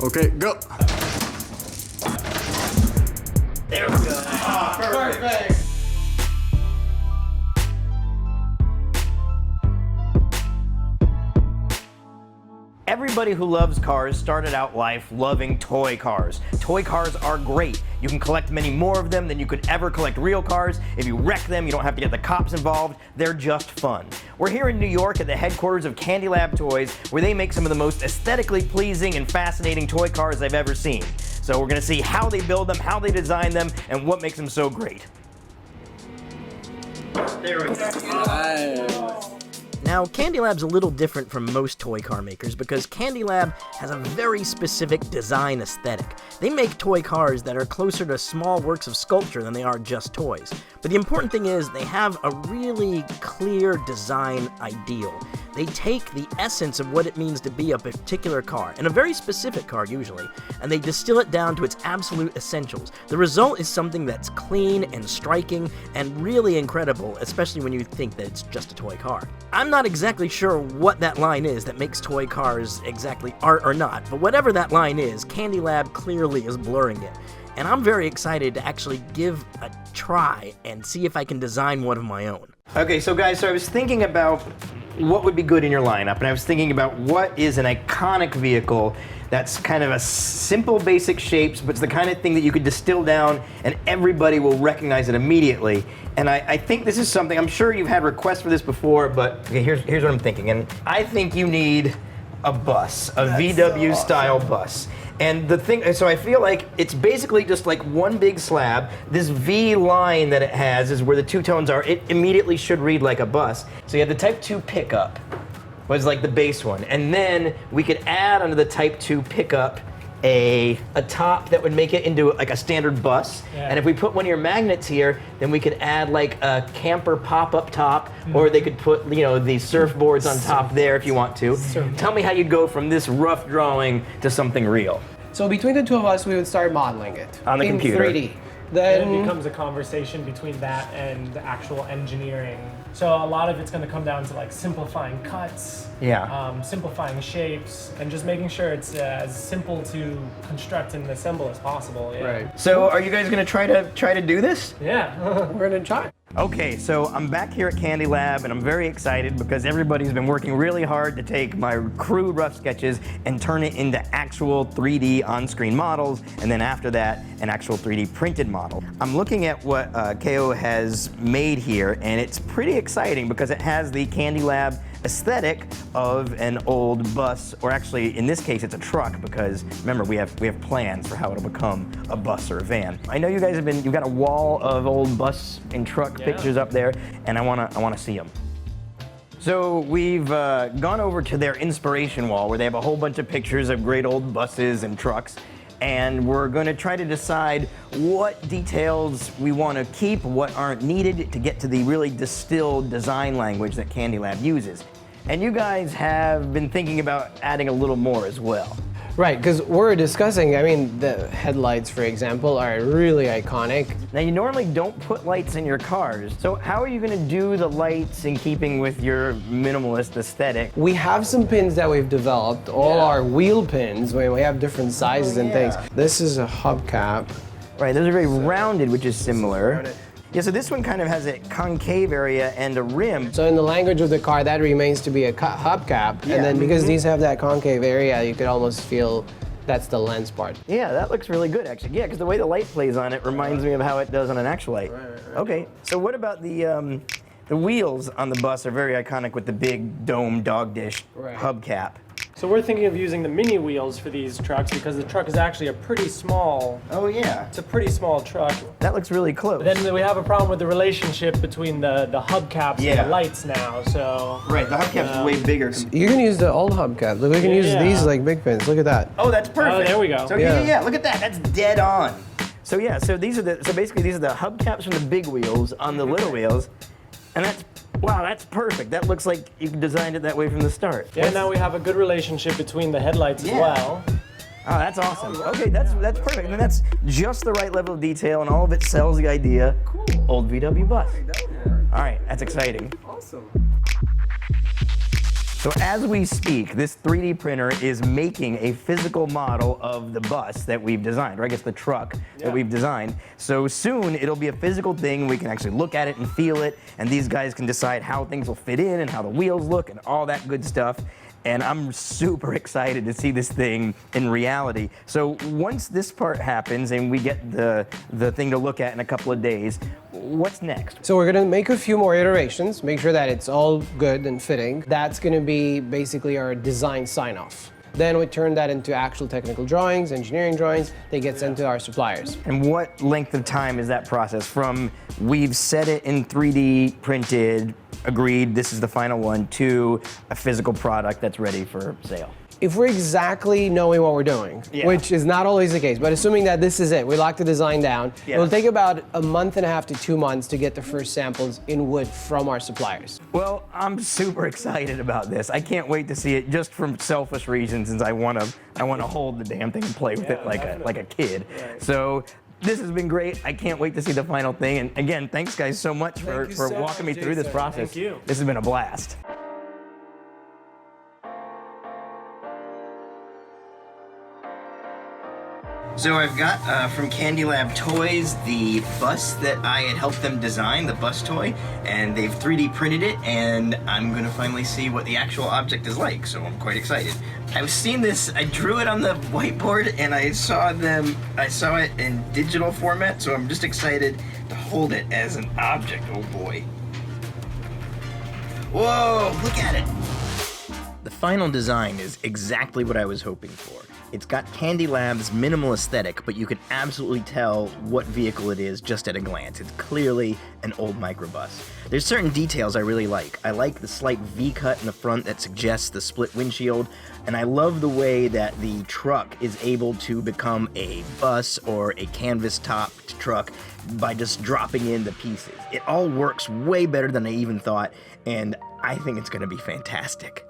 Okay, go. There we go. Oh, perfect. Everybody who loves cars started out life loving toy cars. Toy cars are great. You can collect many more of them than you could ever collect real cars. If you wreck them, you don't have to get the cops involved. They're just fun. We're here in New York at the headquarters of Candylab Toys, where they make some of the most aesthetically pleasing and fascinating toy cars I've ever seen. So we're gonna see how they build them, how they design them, and what makes them so great. There we go. Now, Candylab's a little different from most toy car makers because Candylab has a very specific design aesthetic. They make toy cars that are closer to small works of sculpture than they are just toys. But the important thing is they have a really clear design ideal. They take the essence of what it means to be a particular car, and a very specific car usually, and they distill it down to its absolute essentials. The result is something that's clean and striking and really incredible, especially when you think that it's just a toy car. I'm not exactly sure what that line is that makes toy cars exactly art or not, but whatever that line is, Candylab clearly is blurring it. And I'm very excited to actually give a try and see if I can design one of my own. Okay, so guys, I was thinking about what would be good in your lineup, and I was thinking about what is an iconic vehicle that's kind of a simple, basic shapes, but it's the kind of thing that you could distill down and everybody will recognize it immediately. And I think this is something, I'm sure you've had requests for this before, but okay, here's what I'm thinking. And I think you need a bus, a VW style bus. And the thing, so I feel like it's basically just like one big slab. This V line that it has is where the two tones are. It immediately should read like a bus. So you have the Type 2 pickup, was like the base one. And then we could add onto the Type 2 pickup a top that would make it into like a standard bus. Yeah. And if we put one of your magnets here, then we could add like a camper pop-up top, or they could put, you know, the surfboards on top there if you want to. Tell me how you'd go from this rough drawing to something real. So between the two of us, we would start modeling it on the computer. 3D. Then it becomes a conversation between that and the actual engineering. So a lot of it's going to come down to like simplifying cuts, simplifying shapes, and just making sure it's as simple to construct and assemble as possible. Yeah. Right. So are you guys going to try to do this? Yeah, we're going to try. Okay, so I'm back here at Candylab and I'm very excited because everybody's been working really hard to take my crude rough sketches and turn it into actual 3D on-screen models, and then after that, an actual 3D printed model. I'm looking at what KO has made here, and it's pretty exciting because it has the Candylab aesthetic of an old bus, or actually in this case it's a truck, because remember we have plans for how it'll become a bus or a van. I know you guys you've got a wall of old bus and truck pictures up there, and I wanna see them. So we've gone over to their inspiration wall where they have a whole bunch of pictures of great old buses and trucks, and we're going to try to decide what details we want to keep, what aren't needed to get to the really distilled design language that Candylab uses. And you guys have been thinking about adding a little more as well. Right, because we're discussing, I mean, the headlights, for example, are really iconic. Now, you normally don't put lights in your cars, so how are you going to do the lights in keeping with your minimalist aesthetic? We have some pins that we've developed, all our wheel pins, where we have different sizes and things. This is a hubcap. Right, those are very rounded, which is similar. Yeah, so this one kind of has a concave area and a rim. So in the language of the car, that remains to be a hubcap, and then because these have that concave area, you could almost feel that's the lens part. Yeah, that looks really good, actually. Yeah, because the way the light plays on it reminds me of how it does on an actual light. Right. Okay, so what about the wheels on the bus are very iconic with the big dome dog dish hubcap. So we're thinking of using the mini wheels for these trucks because the truck is actually a pretty small. Oh yeah. It's a pretty small truck. That looks really close. But then we have a problem with the relationship between the hubcaps and the lights now. So. Right, the hubcaps are way bigger. You can use the old hubcaps. We can use these like big pins. Look at that. Oh, that's perfect. Oh, there we go. So yeah, look at that. That's dead on. So yeah, so basically these are the hubcaps from the big wheels on the little wheels, and wow, that's perfect. That looks like you designed it that way from the start. Yeah, now we have a good relationship between the headlights as well. Oh, that's awesome. Okay, that's perfect. And that's just the right level of detail, and all of it sells the idea. Cool. Old VW bus. All right, that's exciting. Awesome. So as we speak, this 3D printer is making a physical model of the bus that we've designed, or I guess the truck that we've designed. So soon it'll be a physical thing. We can actually look at it and feel it, and these guys can decide how things will fit in and how the wheels look and all that good stuff. And I'm super excited to see this thing in reality. So once this part happens and we get the thing to look at in a couple of days, what's next? So we're gonna make a few more iterations, make sure that it's all good and fitting. That's gonna be basically our design sign-off. Then we turn that into actual technical drawings, engineering drawings. They get sent to our suppliers. And what length of time is that process from we've set it in 3D printed, agreed, this is the final one, to a physical product that's ready for sale? If we're exactly knowing what we're doing, which is not always the case, but assuming that this is it, we lock the design down, it will take about a month and a half to 2 months to get the first samples in wood from our suppliers. Well, I'm super excited about this. I can't wait to see it just from selfish reasons, since I want to hold the damn thing and play with it like a kid. Right. So this has been great. I can't wait to see the final thing. And again, thanks guys so much for walking me through this process. Thank you. This has been a blast. So I've got from Candylab Toys the bus that I had helped them design, the bus toy, and they've 3D printed it, and I'm gonna finally see what the actual object is like, so I'm quite excited. I've seen this, I drew it on the whiteboard, and I saw it in digital format, so I'm just excited to hold it as an object. Oh boy. Whoa, look at it. The final design is exactly what I was hoping for. It's got Candylab's minimal aesthetic, but you can absolutely tell what vehicle it is just at a glance. It's clearly an old microbus. There's certain details I really like. I like the slight V-cut in the front that suggests the split windshield, and I love the way that the truck is able to become a bus or a canvas-topped truck by just dropping in the pieces. It all works way better than I even thought, and I think it's going to be fantastic.